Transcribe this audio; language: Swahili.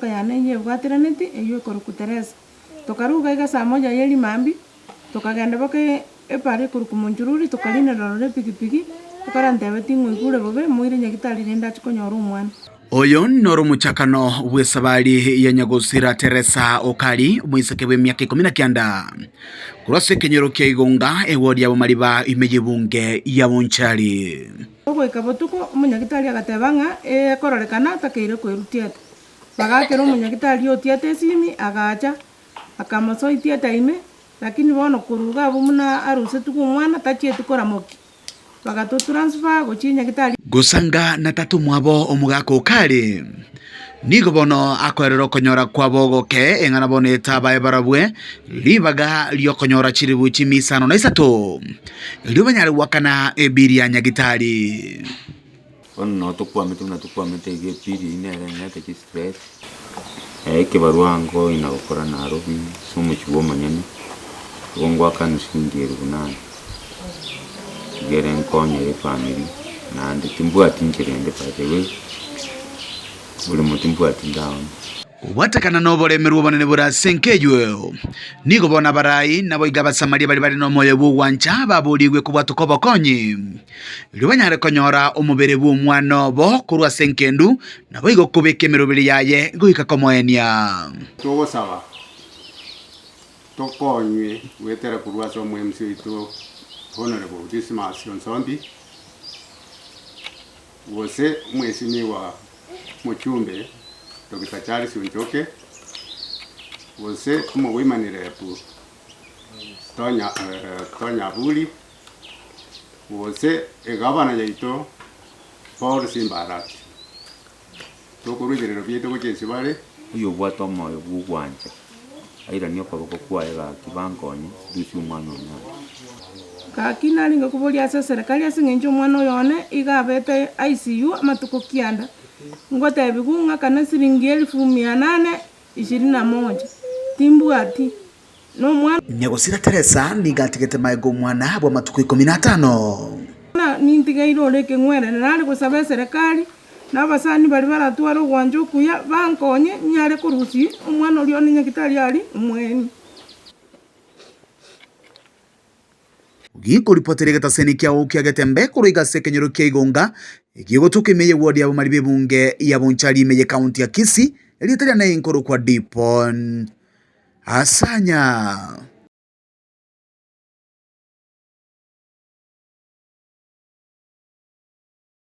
Kayana nye bwatiraneti eyo korukuteresa. Tokaruga iga saa moja yeli mambi. Tokagenda boke epare kurukumunjururi tokalina rorore pikipiki. Tokarantebe tingwe kure bobe muire nyagitari nenda chikonyora omwana. Oyo noro muchakano bw'esabari ya Nyagusira Teresa Okari omwiseke bw'emyaka 19 kurase kenyero kya Igonga ewodi ya Mariba imeje bunge ya Bonchari. Ogweka botuko umunyagitari agatebanga ekororekana takeire kwerutiete. Bagakero umunyagitari otiete simi agacha akamoso itiete ime lakini bono kuruga abumuna aruse tuku mwana tachiete koramoki. Bagato transfer gochinya gitari gusanga na tatu mwabo omugako Okari nigo bono akorero konyora kwabo goke engana boneta bae barabwe libaga lyo konyora chiribu chimisano na isato libanyari wakana ebiria nyagitari ono tukwa mete gepiri inere nyate ki stress ke baruango inagokora narobi sumu chibo manyani ngwa kanushindire bunana geren konye family na ndi timbu atinjirende patewe buli mutimbu atindawo watakana nobolemerwa bonene bura senkejwe nigo bona barayi nabo igaba samaria bali no moyo bwancha babuligwe kubwatuko bokonyi libanyare konyora omubere bw'umwana bo kurwa senkendu nabo igo kubekemero bili yaye guhika komoenia togosaba tokonywe wetera kurwa so mwemsi itu Honorable Dismas Yonsombi wose mwesimiwa Muchumbe Dr. Charles Unjoke wose umuwimanirapu Tonya Buli wose egabana yaito Paul Simbarati tokurugiriro byeto kujensi bale uyo bwato moyo bw'ugwanje aira niyo kaboko kwaega kibankonye dushi umwana onyaye kakina linga kubolia sa serikali asingenjo mwana yone igabete ICU amatuko kianda ngote bigunga kana siringi 1821 timbu ati no mwana Nyagusira Teresa nigatigete maego mwana abo matuko 15 na nintiga iroreke ngwere nari gusaba serikali nabasani bari baratwara gwanjo kuya bankonye nyare kurusi umwana uri oni nyagitari ari mweni giko ripotere gata senikia ukia getembe kuruiga sekenyero kya Igonga igigo tukimeye wodi ya Maribe bunge ya Bonchari imeye county ya Kisii elitalia na inkoro kwa Dipon Asanya.